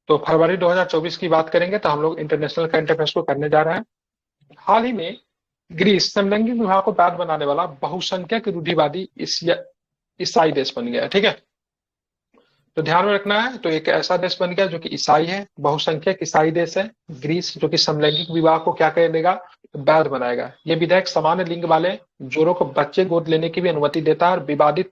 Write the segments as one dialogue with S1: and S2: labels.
S1: तो फरवरी 2024 की बात करेंगे तो हम लोग इंटरनेशनल करंट अफेयर्स को करने जा रहे हैं। हाल ही में ग्रीस समलैंगिक विवाह को वैध बनाने वाला बहुसंख्यक रूढ़िवादी ईसाई देश बन गया है, ठीक है। तो ध्यान में रखना है, तो एक ऐसा देश बन गया जो कि ईसाई है, बहुसंख्यक ईसाई देश है ग्रीस, जो कि समलैंगिक विवाह को क्या कर देगा, वैध बनाएगा। ये विधेयक समान लिंग वाले जोड़ों को बच्चे गोद लेने की भी अनुमति देता है,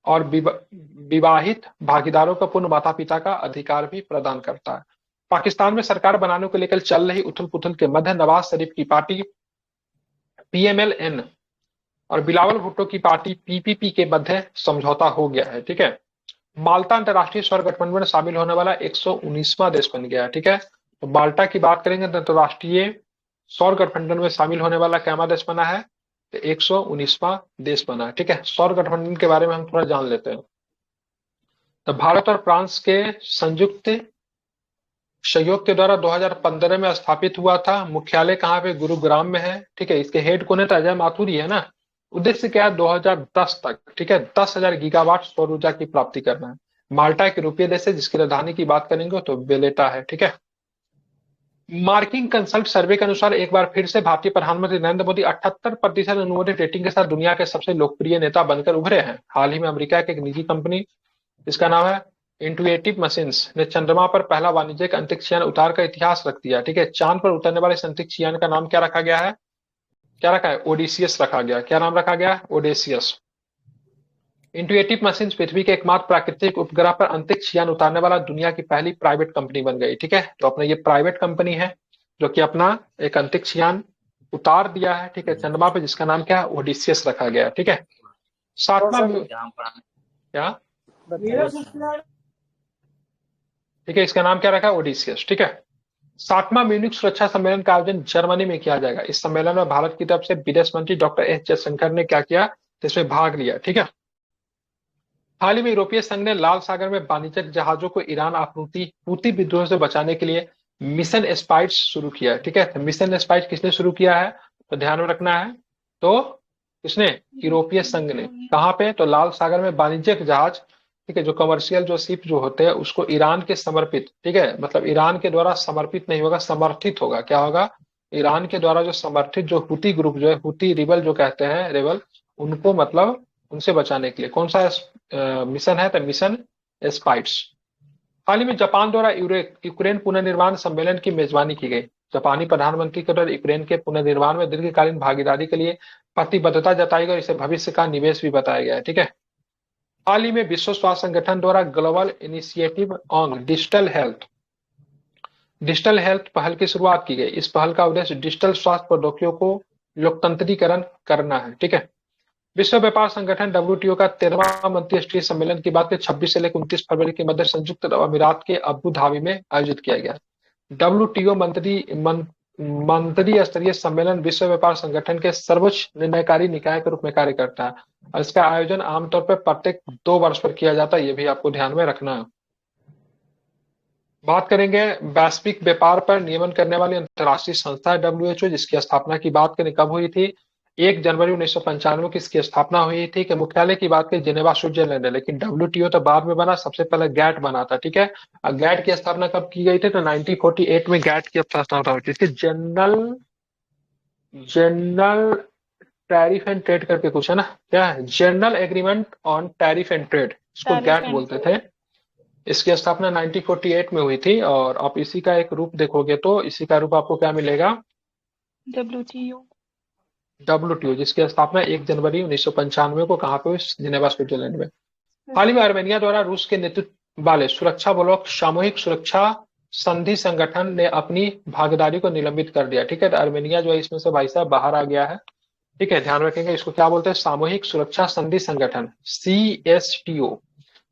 S1: और विवाहित भागीदारों को पूर्ण माता पिता का अधिकार भी प्रदान करता है। पाकिस्तान में सरकार बनाने को लेकर चल रही उथल पुथल के मध्य नवाज शरीफ की पार्टी PMLN और बिलावल भुट्टो की पार्टी PPP के मध्य समझौता हो गया है, ठीक है। माल्टा अंतर्राष्ट्रीय सौर गठबंधन में शामिल होने वाला 119वां देश बन गया है, ठीक है। तो माल्टा की बात करेंगे तो अंतर्राष्ट्रीय सौर गठबंधन में शामिल होने वाला क्या देश बना है, तो 119वां देश बना है, ठीक है। सौर गठबंधन के बारे में हम थोड़ा जान लेते हैं। तो भारत और फ्रांस के संयुक्त सहयोग के द्वारा 2015 में स्थापित हुआ था। मुख्यालय कहाँ पे, गुरुग्राम में है, ठीक है। इसके हेड कौन है, तो अजय माथुर है ना। उद्देश्य क्या है, 2010 तक, ठीक है, 10,000 गीगावाट सौर ऊर्जा की प्राप्ति करना है। माल्टा एक यूरोपीय देश है जिसकी राजधानी की बात करेंगे तो वेलेटा है, ठीक है। मार्किंग कंसल्ट सर्वे के अनुसार एक बार फिर से भारतीय प्रधानमंत्री नरेंद्र मोदी 78% अनुमोदित रेटिंग के साथ दुनिया के सबसे लोकप्रिय नेता बनकर उभरे हैं। हाल ही में अमेरिका की एक निजी कंपनी, इसका नाम है इंटुएटिव मशीन्स, ने चंद्रमा पर पहला वाणिज्यिक अंतरिक्ष यान उतार का इतिहास रख दिया, ठीक है। चांद पर उतरने वाले इस अंतरिक्ष यान का नाम क्या रखा गया है, क्या रखा है, ओडिसियस रखा गया। क्या नाम रखा गया, ओडेसियस। इंटुएटिव मशीन्स पृथ्वी के एकमात्र प्राकृतिक उपग्रह पर अंतरिक्ष यान उतारने वाला दुनिया की पहली प्राइवेट कंपनी बन गई, ठीक है। तो अपना ये प्राइवेट कंपनी है जो कि अपना एक अंतरिक्ष यान उतार दिया है, ठीक है, चंद्रमा पे, जिसका नाम क्या है, ओडिसियस रखा गया, ठीक है। सातवां क्या, ठीक है, इसका नाम क्या रखा है, ओडिसियस, ठीक है। 7वां म्यूनिख सुरक्षा सम्मेलन का आयोजन जर्मनी में किया जाएगा। इस सम्मेलन में भारत की तरफ से विदेश मंत्री डॉक्टर एस जयशंकर ने क्या किया, तो इसमें भाग लिया, ठीक है। हाल ही में यूरोपीय संघ ने लाल सागर में वाणिज्यिक जहाजों को ईरान हूती विद्रोह से बचाने के लिए मिशन स्पाइस शुरू किया है, ठीक है। तो मिशन स्पाइस किसने शुरू किया है, तो ध्यान में रखना है, तो किसने, यूरोपीय संघ ने। कहां पे, तो लाल सागर में वाणिज्यिक जहाज, ठीक है, जो कमर्शियल जो शिप जो होते हैं उसको ईरान के समर्पित, ठीक है, मतलब ईरान के द्वारा समर्पित नहीं होगा, समर्थित होगा। क्या होगा, ईरान के द्वारा जो समर्थित जो हुती ग्रुप जो है, हुती रिबल जो कहते हैं, रेबल, उनको मतलब उनसे बचाने के लिए कौन सा मिशन है, तो मिशन स्पाइट्स। हाल ही में जापान द्वारा यूक्रेन पुनर्निर्माण सम्मेलन की मेजबानी की गई। जापानी प्रधानमंत्री के द्वारा यूक्रेन के पुनर्निर्माण में दीर्घकालीन भागीदारी के लिए प्रतिबद्धता जताई गई और इसे भविष्य का निवेश भी बताया गया है, ठीक है। हाल ही में विश्व स्वास्थ्य संगठन द्वारा global initiative on digital health पहल की शुरुआत की गई। इस पहल का उद्देश्य डिजिटल स्वास्थ्य प्रौद्योगिकियों को लोकतंत्रीकरण करना है, ठीक है। विश्व व्यापार संगठन WTO का 13वां मंत्रिस्तरीय सम्मेलन की बात करें 26 से लेकर 29 फरवरी के मध्य संयुक्त अरब अमीरात के अबू धाबी में आयोजित किया गया। WTO मंत्री स्तरीय सम्मेलन विश्व व्यापार संगठन के सर्वोच्च निर्णयकारी निकाय के रूप में कार्य करता है, और इसका आयोजन आमतौर पर प्रत्येक 2 वर्ष पर किया जाता है। ये भी आपको ध्यान में रखना है। बात करेंगे वैश्विक व्यापार पर नियमन करने वाली अंतर्राष्ट्रीय संस्था है WHO, जिसकी स्थापना की बात करें कब हुई थी, 1 जनवरी 1995 की इसकी स्थापना हुई थी। कि मुख्यालय की बात करें जिनेवा स्विट्जरलैंड है, लेकिन WTO तो बाद में बना, सबसे पहले गैट बना था, ठीक है। और गैट की स्थापना कब की गई थी, तो 1948 में गैट की स्थापना हुई थी। इसकी general general tariff and trade करके कुछ है ना, क्या है, general agreement on tariff and trade, इसको गैट बोलते थे। इसकी स्थापना 1948 में हुई थी, और आप इसी का एक रूप देखोगे तो इसी का रूप आपको क्या मिलेगा, WTO, जिसकी स्थापना 1 जनवरी 1995 को कहाँ पे हुई, जिनेवा स्विट्जरलैंड में। हाल ही में आर्मेनिया द्वारा रूस के नेतृत्व वाले सुरक्षा ब्लॉक सामूहिक सुरक्षा संधि संगठन ने अपनी भागीदारी को निलंबित कर दिया, ठीक है। तो आर्मेनिया जो है इसमें से भाई साहब बाहर आ गया है, ठीक है। ध्यान रखेंगे, इसको क्या बोलते हैं, सामूहिक सुरक्षा संधि संगठन, CSTO।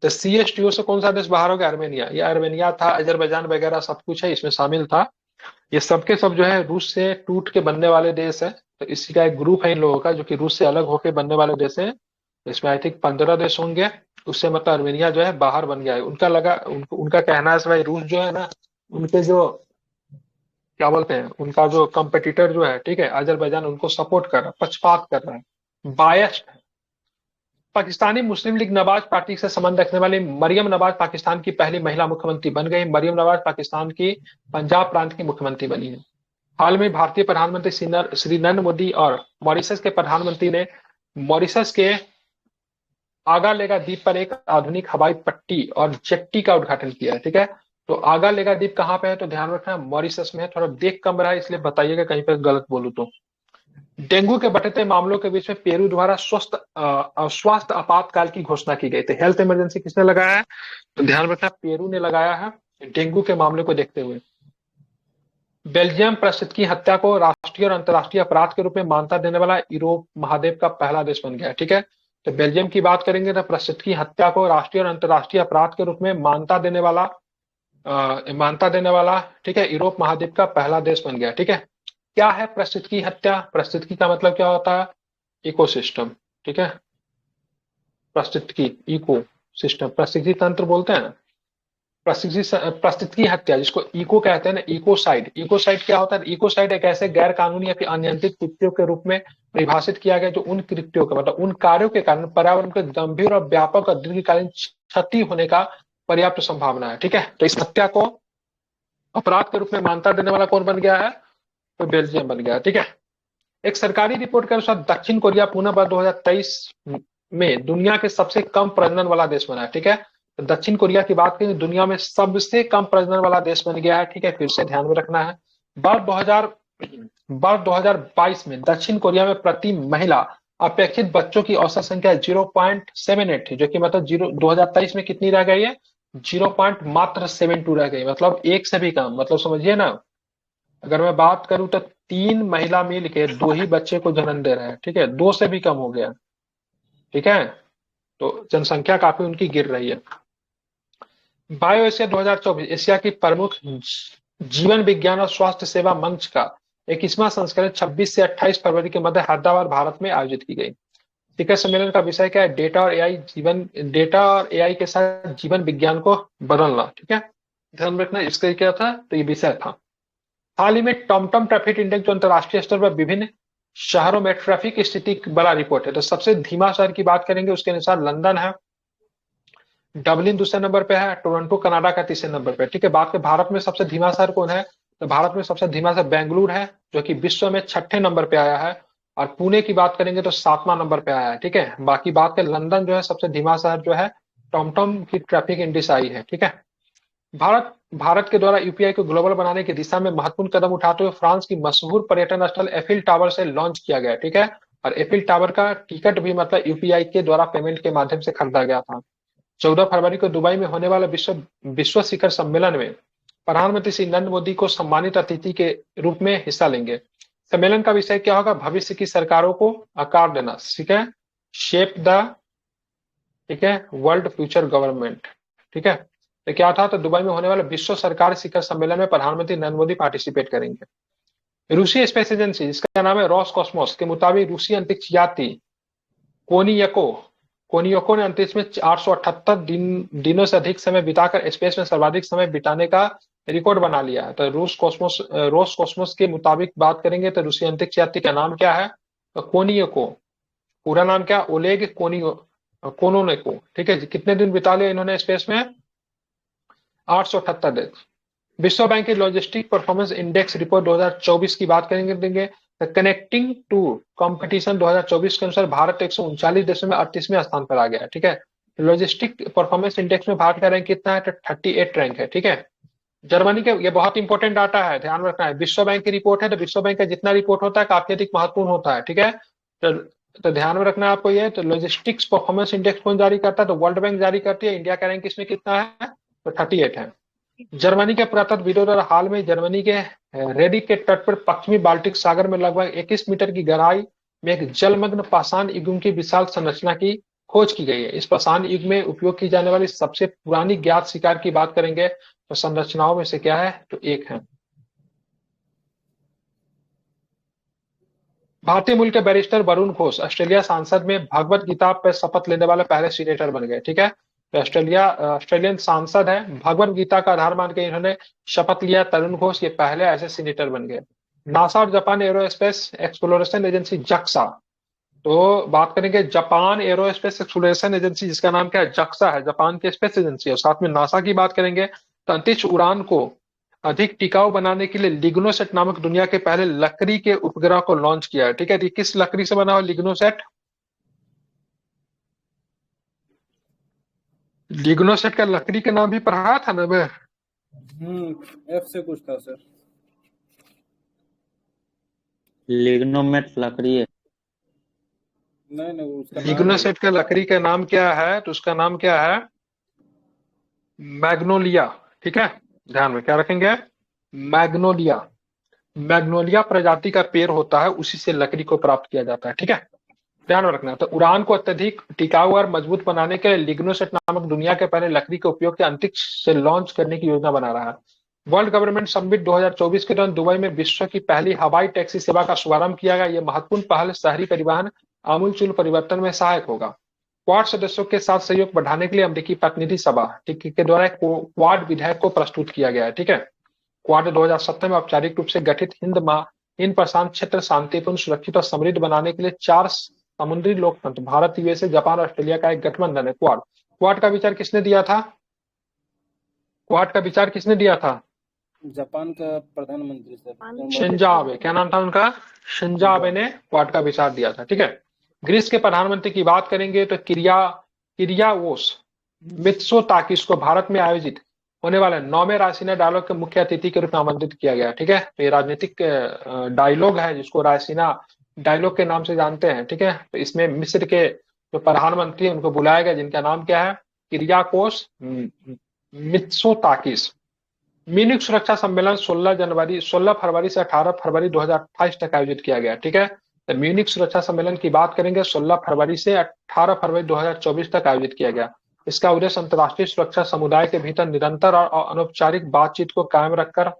S1: तो CSTO से कौन सा देश बाहर हो गया, आर्मेनिया। ये आर्मेनिया था, अजरबैजान वगैरह सब कुछ है इसमें शामिल था। ये सबके सब जो है रूस से टूट के बनने वाले देश है। तो इसी का एक ग्रुप है इन लोगों का, जो कि रूस से अलग होकर बनने वाले देश है। इसमें आई थिंक 15 देश होंगे। उससे मतलब आर्मेनिया जो है बाहर बन गया है। उनका कहना है भाई, रूस जो है ना, उनके जो क्या बोलते हैं, उनका जो कंपेटिटर जो है, ठीक है, अजरबैजान, उनको सपोर्ट कर रहा है, पक्षपात कर रहा है, बायस्ड है। पाकिस्तानी मुस्लिम लीग नवाज पार्टी से संबंध रखने वाली मरियम नवाज पाकिस्तान की पहली महिला मुख्यमंत्री बन गई। मरियम नवाज पाकिस्तान की पंजाब प्रांत की मुख्यमंत्री बनी है। हाल में भारतीय प्रधानमंत्री श्री नरेंद्र मोदी और मॉरिशस के प्रधानमंत्री ने मॉरिशस के आगालेगा द्वीप पर एक आधुनिक हवाई पट्टी और जेट्टी का उद्घाटन किया है। ठीक है, तो आगालेगा द्वीप कहाँ पे है, तो ध्यान रखना मॉरिशस में है। थोड़ा देख कम रहा है इसलिए बताइएगा कहीं पर गलत बोलूं तो। डेंगू के बढ़ते मामलों के बीच में पेरू द्वारा स्वास्थ्य आपातकाल की घोषणा की गई थी। हेल्थ इमरजेंसी किसने लगाया है, तो ध्यान रखना पेरू ने लगाया है डेंगू के मामले को देखते हुए। बेल्जियम प्रसिद्ध की हत्या को राष्ट्रीय और अंतर्राष्ट्रीय अपराध के रूप में मान्यता देने वाला यूरोप महाद्वीप का पहला देश बन गया। ठीक है, तो बेल्जियम की बात करेंगे तो प्रसिद्ध की हत्या को राष्ट्रीय और अंतर्राष्ट्रीय अपराध के रूप में मान्यता देने वाला ठीक है यूरोप महाद्वीप का पहला देश बन गया। ठीक है, क्या है प्रसिद्ध की हत्या, प्रसिद्ध की का मतलब क्या होता है, इकोसिस्टम। ठीक है, प्रसिद्ध की इको सिस्टम, प्रसिद्धि तंत्र बोलते हैं ना, प्रसिद्ध की हत्या जिसको इको कहते हैं ना, इकोसाइड। इकोसाइड क्या होता है, इकोसाइड एक ऐसे गैर कानूनी या फिर अनियंत्रित कृत्यों के रूप में परिभाषित किया गया जो उन कृत्यों का मतलब उन कार्यों के कारण पर्यावरण को गंभीर और व्यापक और दीर्घकालीन क्षति होने का पर्याप्त संभावना है। ठीक है, तो इस हत्या को अपराध के रूप में मान्यता देने वाला कौन बन गया है, तो बेल्जियम बन गया। ठीक है, एक सरकारी रिपोर्ट के अनुसार दक्षिण कोरिया पुनः वर्ष 2023 में दुनिया के सबसे कम प्रजनन वाला देश बना है। ठीक है, तो दक्षिण कोरिया की बात करें दुनिया में सबसे कम प्रजनन वाला देश बन गया है। ठीक है, फिर से ध्यान में रखना है। वर्ष 2022 में दक्षिण कोरिया में प्रति महिला अपेक्षित बच्चों की औसत संख्या 0.78 थी, जो कि मतलब 2023 में कितनी रह गई है, 0.72 रह गई, मतलब एक से भी कम। मतलब समझिए ना, अगर मैं बात करूं तो 3 महिला मिल के 2 ही बच्चे को जन्म दे रहे हैं। ठीक है, 2 से भी कम हो गया। ठीक है, तो जनसंख्या काफी उनकी गिर रही है। बायो एशिया 2024 एशिया की प्रमुख जीवन विज्ञान और स्वास्थ्य सेवा मंच का 21वां संस्करण 26 से 28 फरवरी के मध्य हैदराबाद भारत में आयोजित की गई। शिखर सम्मेलन का विषय क्या है, डेटा और एआई के साथ जीवन विज्ञान को बदलना। ठीक है, ध्यान रखना इसका क्या था, तो ये विषय था। हाल ही में टॉमटॉम ट्रैफिक इंडेक्स जो अंतरराष्ट्रीय स्तर पर विभिन्न शहरों में ट्रैफिक स्थिति की बड़ा रिपोर्ट है, तो सबसे धीमा शहर की बात करेंगे उसके अनुसार लंदन है, डबलिन दूसरे नंबर पे है, टोरंटो कनाडा का तीसरे नंबर पे। ठीक है, बात के भारत में सबसे धीमा शहर कौन है, तो भारत में सबसे धीमा शहर बेंगलुरु है जो कि विश्व में 6ठे नंबर पे आया है, और पुणे की बात करेंगे तो 7वां नंबर पे आया है। ठीक है, बाकी बात के लंदन जो है सबसे धीमा शहर जो है टॉमटॉम की ट्रैफिक इंडेक्स आई है। ठीक है, भारत के द्वारा यूपीआई को ग्लोबल बनाने की दिशा में महत्वपूर्ण कदम उठाते हुए फ्रांस की मशहूर पर्यटन स्थल एफिल टावर से लॉन्च किया गया। ठीक है, और एफिल टावर का टिकट भी मतलब यूपीआई के द्वारा पेमेंट के माध्यम से खरीदा गया था। 14 फरवरी को दुबई में होने वाले विश्व शिखर सम्मेलन में प्रधानमंत्री श्री नरेंद्र मोदी को सम्मानित अतिथि के रूप में हिस्सा लेंगे। सम्मेलन का विषय क्या होगा, भविष्य की सरकारों को आकार देना। ठीक है, शेप द ठीक है वर्ल्ड फ्यूचर गवर्नमेंट। ठीक है, तो क्या था, तो दुबई में होने वाले विश्व सरकार शिखर सम्मेलन में प्रधानमंत्री नरेंद्र मोदी पार्टिसिपेट करेंगे। रूसी स्पेस एजेंसी जिसका नाम है रॉसकॉस्मोस के मुताबिक रूसी अंतरिक्ष यात्री कोनियको कोनियोको ने अंतरिक्ष में 878 दिनों से अधिक समय बिताकर स्पेस में सर्वाधिक समय बिताने का रिकॉर्ड बना लिया है। तो रोस कॉस्मोस के मुताबिक बात करेंगे तो रूसी अंतरिक्ष यात्री का नाम क्या है, तो कोनियोको, पूरा नाम क्या, ओलेग कोनोनेको। ठीक है, कितने दिन बिता लिया इन्होंने स्पेस में, 878 दिन। विश्व बैंक की लॉजिस्टिक परफॉर्मेंस इंडेक्स रिपोर्ट 2024 की बात करेंगे कनेक्टिंग टू कंपटीशन 2024 के अनुसार भारत 139 देशों में 38वें स्थान पर आ गया है। ठीक है, लॉजिस्टिक परफॉर्मेंस इंडेक्स में भारत का रैंक कितना है, तो 38 रैंक है। ठीक है, जर्मनी के, ये बहुत इंपॉर्टेंट डाटा है, ध्यान रखना है, विश्व बैंक की रिपोर्ट है, तो विश्व बैंक का जितना रिपोर्ट होता है काफी अधिक महत्वपूर्ण होता है। ठीक है, तो ध्यान में रखना है आपको ये, तो लॉजिस्टिक्स परफॉर्मेंस इंडेक्स कौन जारी करता है, तो वर्ल्ड बैंक जारी करती है। इंडिया का रैंक इसमें कितना है, तो 38 है। जर्मनी के पुरातत्वविदों द्वारा हाल में जर्मनी के रेडी के तट पर पश्चिमी बाल्टिक सागर में लगभग 21 मीटर की गहराई में एक जलमग्न पाषाण युग की विशाल संरचना की खोज की गई है। इस पाषाण युग में उपयोग की जाने वाली सबसे पुरानी ज्ञात शिकार की बात करेंगे तो संरचनाओं में से क्या है, तो एक है। भारतीय मूल के बैरिस्टर वरुण घोष ऑस्ट्रेलिया सांसद में भगवत गीता पर शपथ लेने वाले पहले सीनेटर बन गए। ठीक है, तो ऑस्ट्रेलियन सांसद है, भगवत गीता का आधार मान के इन्होंने शपथ लिया। तरुण घोष ये पहले ऐसे सीनेटर बन गए। नासा और जापान एरोस्पेस एक्सप्लोरेशन एजेंसी जक्सा तो बात करेंगे जापान एरोस्पेस एक्सप्लोरेशन एजेंसी, जिसका नाम क्या है, जक्सा है, जापान की स्पेस एजेंसी है। साथ में नासा की बात करेंगे तो अंतरिक्ष उड़ान को अधिक टिकाऊ बनाने के लिए लिग्नोसेट नामक दुनिया के पहले लकड़ी के उपग्रह को लॉन्च किया है। ठीक है, तो ये किस लकड़ी से बना हुआ लिग्नोसेट? लिग्नोसेट का लकड़ी का नाम भी पढ़ा था ना मैं।
S2: एफ से कुछ था सर।
S3: लिग्नोमेट लकड़ी है।
S2: नहीं नहीं, उसका नाम है।
S1: लिग्नोसेट का लकड़ी का नाम क्या है? तो उसका नाम क्या है? मैग्नोलिया। ठीक है, ध्यान में क्या रखेंगे? मैग्नोलिया। मैग्नोलिया प्रजाति का पेड़ होता है, उसी से लकड़ी को प्राप्त किया जाता है। ठीक है, ध्यान में रखना। तो उड़ान को अत्यधिक टिकाऊ और मजबूत बनाने के लिए लिग्नोसेट नामक दुनिया के पहले लकड़ी के उपयोग से अंतरिक्ष से लॉन्च करने की योजना बना रहा है। वर्ल्ड गवर्नमेंट समिट 2024 के दौरान दुबई में विश्व की पहली हवाई टैक्सी सेवा का शुभारंभ किया गया। यह महत्वपूर्ण पहल शहरी परिवहन आमूलचूल परिवर्तन में सहायक होगा। क्वाड सदस्यों के साथ सहयोग बढ़ाने के लिए अमेरिकी प्रतिनिधि सभा के द्वारा एक क्वाड विधेयक को प्रस्तुत किया गया है। ठीक है, क्वाड 2017 में औपचारिक रूप से गठित हिंद प्रशांत क्षेत्र शांतिपूर्ण, सुरक्षित और समृद्ध बनाने के लिए 4 समुद्री लोकतंत्र भारत, यूएसए, जापान और ऑस्ट्रेलिया का एक गठबंधन है क्वाड। क्वाड का विचार किसने दिया था? क्वाड का विचार किसने दिया था?
S2: जापान का प्रधानमंत्री सर।
S1: Shinzo Abe. क्या नाम था उनका? शिंजो आबे ने क्वाड का विचार दिया था। ठीक है, ग्रीस के प्रधानमंत्री की बात करेंगे तो किरियाओस मित्सोताकिस को भारत में आयोजित होने वाले 9वें रायसीना डायलॉग के मुख्य अतिथि के रूप में आमंत्रित किया गया। ठीक है, तो ये राजनीतिक डायलॉग है जिसको रायसीना डायलॉग के नाम से जानते हैं। ठीक है, तो इसमें मिस्र के जो प्रधानमंत्री उनको बुलाया गया, जिनका नाम क्या है? Kyriakos Mitsotakis. म्यूनिख सुरक्षा सम्मेलन 16 फरवरी से 18 फरवरी 2028 तक आयोजित किया गया। ठीक है, तो म्यूनिख सुरक्षा सम्मेलन की बात करेंगे 16 फरवरी से 18 फरवरी 2024 तक आयोजित किया गया। इसका उद्देश्य अंतर्राष्ट्रीय सुरक्षा समुदाय के भीतर निरंतर और अनौपचारिक बातचीत को कायम रखकर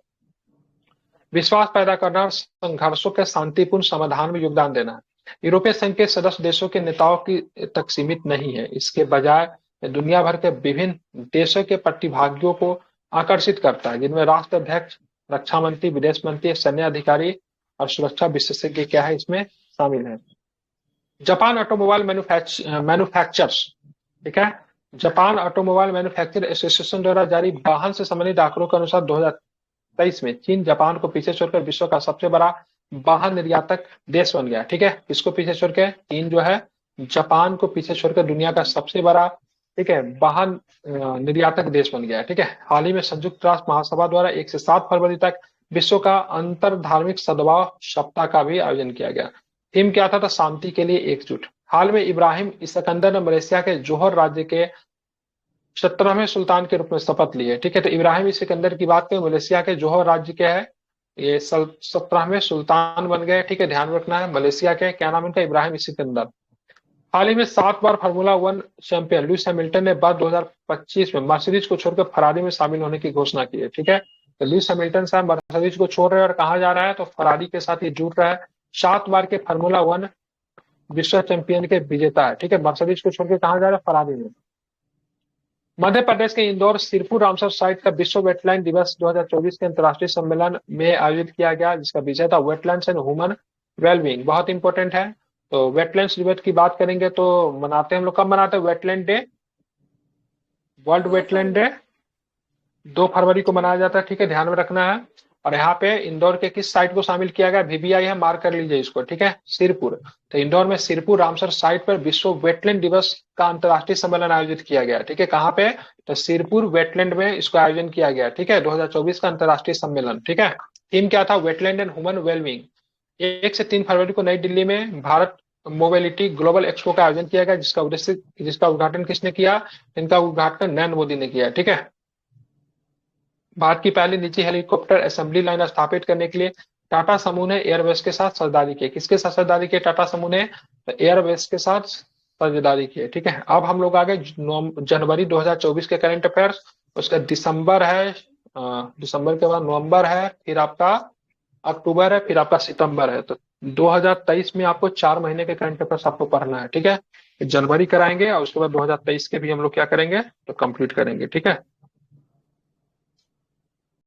S1: विश्वास पैदा करना और संघर्षों के शांतिपूर्ण समाधान में योगदान देना है। यूरोपीय संघ के सदस्य देशों के नेताओं की तक सीमित नहीं है, इसके बजाय दुनिया भर के विभिन्न देशों के प्रतिभागियों को आकर्षित करता है, जिनमें राष्ट्राध्यक्ष, रक्षा मंत्री, विदेश मंत्री, सैन्य अधिकारी और सुरक्षा विशेषज्ञ क्या है इसमें शामिल है। Japan automobile manufacturers. ठीक है, जापान ऑटोमोबाइल मैन्युफैक्चर एसोसिएशन द्वारा जारी वाहन से संबंधित आंकड़ों के अनुसार 2023 में चीन जापान को पीछे छोड़कर विश्व का सबसे बड़ा वाहन निर्यातक देश बन गया। ठीक है, किसको पीछे छोड़ के? चीन जो है जापान को पीछे छोड़कर दुनिया का सबसे बड़ा, ठीक है, वाहन निर्यातक देश बन गया है। ठीक है, हाल ही में संयुक्त राष्ट्र महासभा द्वारा 1 से 7 फरवरी तक विश्व का अंतर धार्मिक सद्भाव सप्ताह का भी आयोजन किया गया। थीम क्या था? तो शांति के लिए एकजुट। हाल में इब्राहिम इस्कंदर ने मलेशिया के जोहर राज्य के 17वें सुल्तान के रूप में शपथ ली है। ठीक है, तो इब्राहिम सिकंदर की बात करें, मलेशिया के जोहर राज्य के है, ये 17वें सुल्तान बन गए। ठीक है, ध्यान रखना है, मलेशिया के क्या नाम इनका? इब्राहिम सिकंदर। हाल ही में 7 बार फार्मूला 1 चैंपियन लुइस हैमिल्टन ने बाद 2025 में मर्सिडीज को छोड़कर फरारी में शामिल होने की घोषणा की है। ठीक है, तो लुइस हैमिल्टन साहब मर्सिडीज को छोड़ रहे हैं और कहा जा रहा है? तो फरारी के साथ ये जुड़ रहा है। 7 बार के फार्मूला 1 विश्व चैंपियन के विजेता है। ठीक है, मर्सिडीज को छोड़कर कहा जा रहा है? फरारी में। मध्य प्रदेश के इंदौर सिरपुर रामसर साइट का विश्व वेटलैंड दिवस 2024 के अंतर्राष्ट्रीय सम्मेलन में आयोजित किया गया, जिसका विषय था वेटलैंड्स एंड ह्यूमन वेलबींग। बहुत इंपॉर्टेंट है। तो वेटलैंड्स दिवस की बात करेंगे तो मनाते हैं हम लोग, कब मनाते हैं wetland day? World wetland day 2 फरवरी को मनाया जाता है। ठीक है, ध्यान में रखना है। और यहाँ पे इंदौर के किस साइट को शामिल किया गया? VBI है, मार्क कर लीजिए इसको। ठीक है, सिरपुर। तो इंदौर में सिरपुर रामसर साइट पर विश्व वेटलैंड दिवस का अंतर्राष्ट्रीय सम्मेलन आयोजित किया गया। ठीक है, कहाँ पे? तो सिरपुर वेटलैंड में इसको आयोजन किया गया। ठीक है, 2024 का अंतर्राष्ट्रीय सम्मेलन। ठीक है, थीम क्या था? Wetland and human wellbeing. 1 से 3 फरवरी को नई दिल्ली में भारत मोबिलिटी ग्लोबल एक्सपो का आयोजन किया गया, जिसका उद्घाटन किसने किया? इनका उद्घाटन नरेंद्र मोदी ने किया। ठीक है, भारत की पहली निजी हेलीकॉप्टर असेंबली लाइन स्थापित करने के लिए टाटा समूह ने एयरबस के साथ साझेदारी की। किसके साथ साझेदारी की? टाटा समूह ने एयरबस के साथ साझेदारी की। ठीक है, अब हम लोग आ गए जनवरी 2024 के करंट अफेयर्स। उसका दिसंबर है, दिसंबर के बाद नवंबर है, फिर आपका अक्टूबर है, फिर आपका सितंबर है। तो 2023 में आपको 4 महीने के करंट अफेयर्स आपको पढ़ना है। ठीक है, जनवरी कराएंगे और उसके बाद 2023 के भी हम लोग क्या करेंगे? तो कंप्लीट करेंगे। ठीक है।